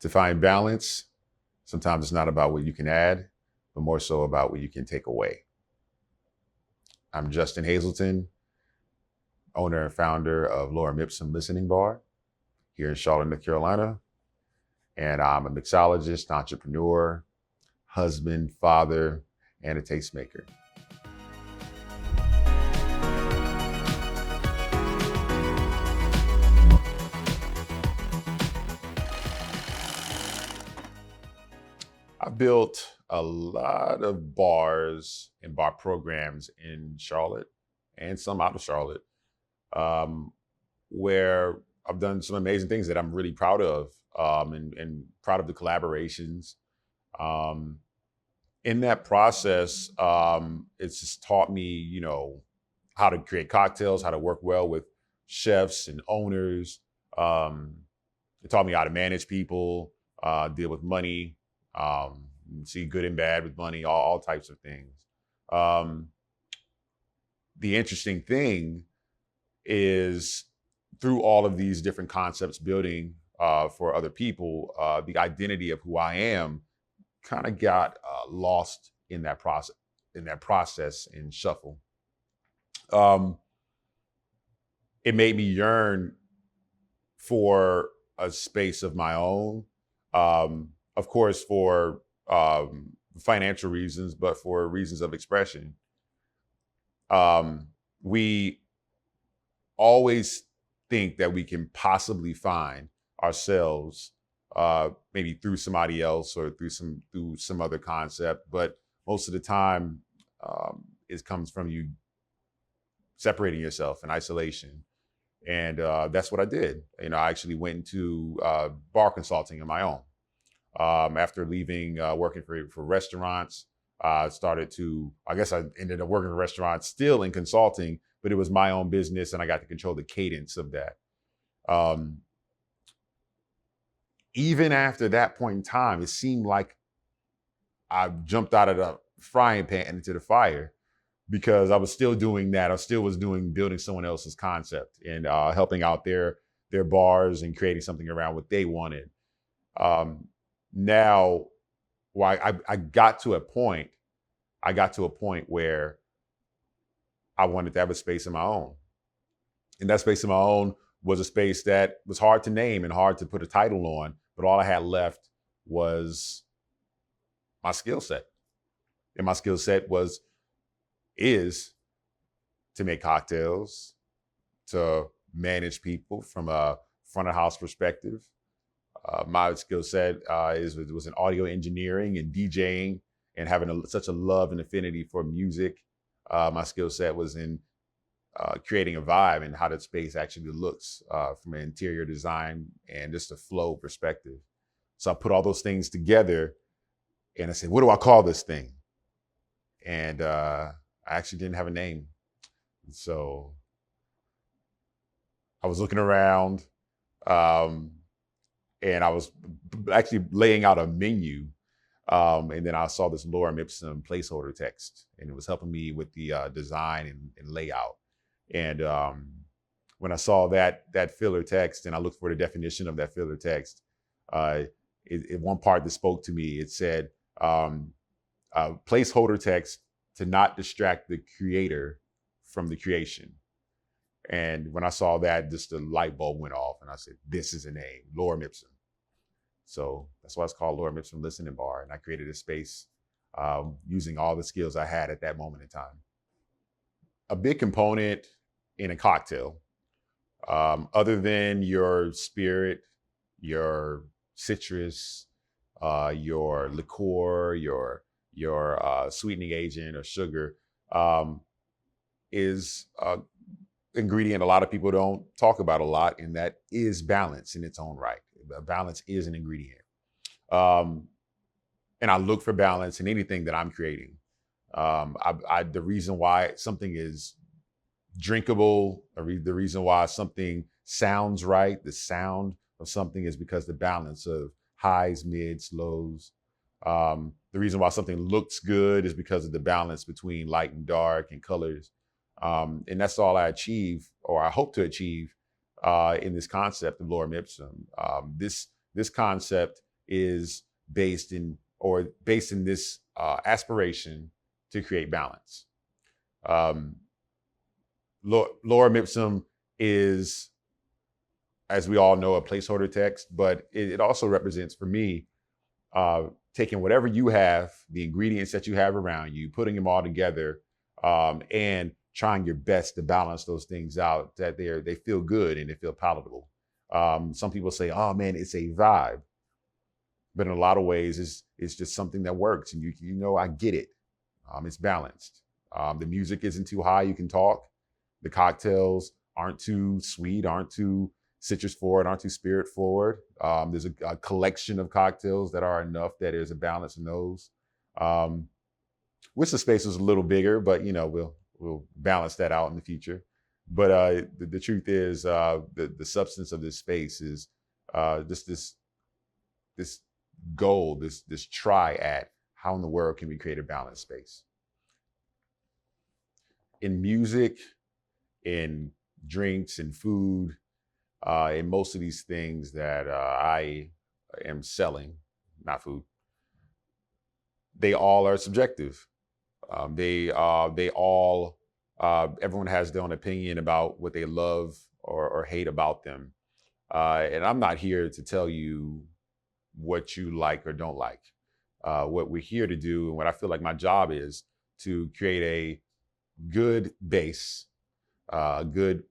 To find balance, sometimes it's not about what you can add, but more so about what you can take away. I'm Justin Hazelton, owner and founder of Lorem Ipsum Listening Bar here in Charlotte, North Carolina. And I'm a mixologist, entrepreneur, husband, father, and a tastemaker. I've built a lot of bars and bar programs in Charlotte and some out of Charlotte, where I've done some amazing things that I'm really proud of, and proud of the collaborations. In that process, it's just taught me, how to create cocktails, how to work well with chefs and owners. It taught me how to manage people, deal with money, see good and bad with money, all types of things. The interesting thing is through all of these different concepts building for other people, the identity of who I am kind of got lost in that process and shuffle. It made me yearn for a space of my own, of course, for financial reasons, but for reasons of expression. We always think that we can possibly find ourselves maybe through somebody else or through some other concept, but most of the time it comes from you separating yourself in isolation. And that's what I did. I actually went into bar consulting on my own. After leaving working for restaurants, I ended up working for restaurants still in consulting, but it was my own business and I got to control the cadence of that. Even after that point in time, it seemed like I jumped out of the frying pan into the fire, because I was still doing that. I still was building someone else's concept and helping out their bars and creating something around what they wanted. Now, I got to a point where I wanted to have a space of my own. And that space of my own was a space that was hard to name and hard to put a title on, but all I had left was my skill set. And my skill set is to make cocktails, to manage people from a front of house perspective. My skill set was in audio engineering and DJing and having such a love and affinity for music. My skill set was in creating a vibe and how that space actually looks from an interior design and just a flow perspective. So I put all those things together and I said, what do I call this thing? And I actually didn't have a name. So I was looking around, and I was actually laying out a menu. And then I saw this Lorem Ipsum placeholder text, and it was helping me with the design and layout. And when I saw that filler text and I looked for the definition of that filler text, one part that spoke to me, it said, placeholder text to not distract the creator from the creation. And when I saw that, just the light bulb went off and I said, this is a name, Lorem Ipsum. So that's why it's called Lorem Ipsum Listening Bar. And I created a space using all the skills I had at that moment in time. A big component in a cocktail, other than your spirit, your citrus, your liqueur, your sweetening agent or sugar, is an ingredient a lot of people don't talk about a lot, and that is balance in its own right. Balance is an ingredient. And I look for balance in anything that I'm creating. The reason why something is drinkable, the reason why something sounds right, the sound of something, is because the balance of highs, mids, lows. The reason why something looks good is because of the balance between light and dark and colors. And that's all I achieve, or I hope to achieve, in this concept of Lorem Ipsum. This concept is based in this aspiration to create balance. Lorem Ipsum is, as we all know, a placeholder text, but it also represents for me taking whatever you have, the ingredients that you have around you, putting them all together, and trying your best to balance those things out, that they feel good and they feel palatable. Some people say, "Oh man, it's a vibe," but in a lot of ways, it's just something that works, and you know, I get it. It's balanced. The music isn't too high; you can talk. The cocktails aren't too sweet, aren't too citrus forward, aren't too spirit forward. There's a collection of cocktails that are enough that there's a balance in those. Wish the space was a little bigger, but you know, we'll balance that out in the future. But the truth is, the substance of this space is just this goal, this try at how in the world can we create a balanced space. In music, in drinks, and food, in most of these things that I am selling, not food, they all are subjective. They all, everyone has their own opinion about what they love or hate about them. And I'm not here to tell you what you like or don't like. What we're here to do, and what I feel like my job is, to create a good base, a good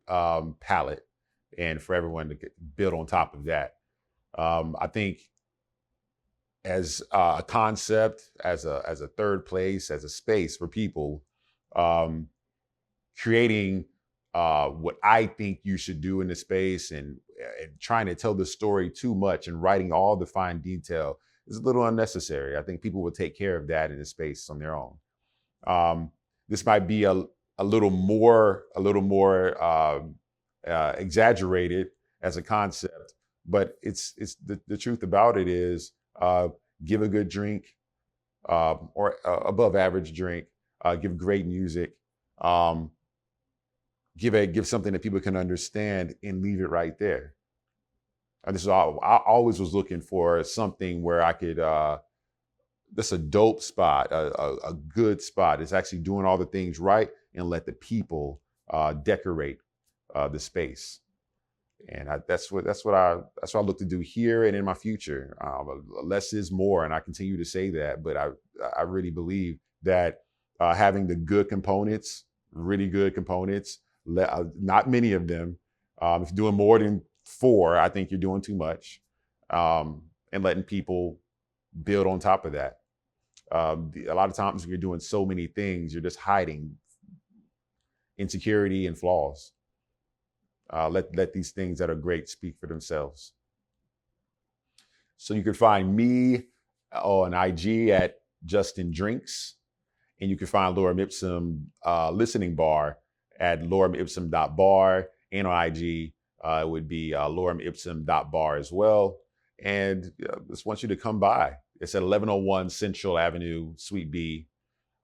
palette, and for everyone to build on top of that. I think as a concept, as a third place, as a space for people, creating what I think you should do in the space, and trying to tell the story too much and writing all the fine detail is a little unnecessary. I think people will take care of that in the space on their own. This might be a little more exaggerated as a concept, but it's the truth about it is, give a good drink, or above average drink, give great music, give something that people can understand, and leave it right there. And this is all, I always was looking for something where I could, that's a dope spot, a good spot. It's actually doing all the things right, and let the people decorate the space. And that's what I look to do here and in my future. Less is more, and I continue to say that. But I really believe that having the good components, really good components, not many of them. If you're doing more than 4, I think you're doing too much, and letting people build on top of that. A lot of times when you're doing so many things, you're just hiding insecurity and flaws. Let these things that are great speak for themselves. So you can find me on IG at Justin Drinks, and you can find Lorem Ipsum Listening Bar at loremipsum.bar, and on IG it would be loremipsum.bar as well. And just want you to come by. It's at 1101 Central Avenue, Suite B,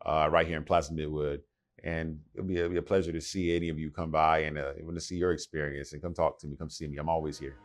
right here in Plaza Midwood. And it'll be a pleasure to see any of you come by, and want to see your experience, and come talk to me, come see me. I'm always here.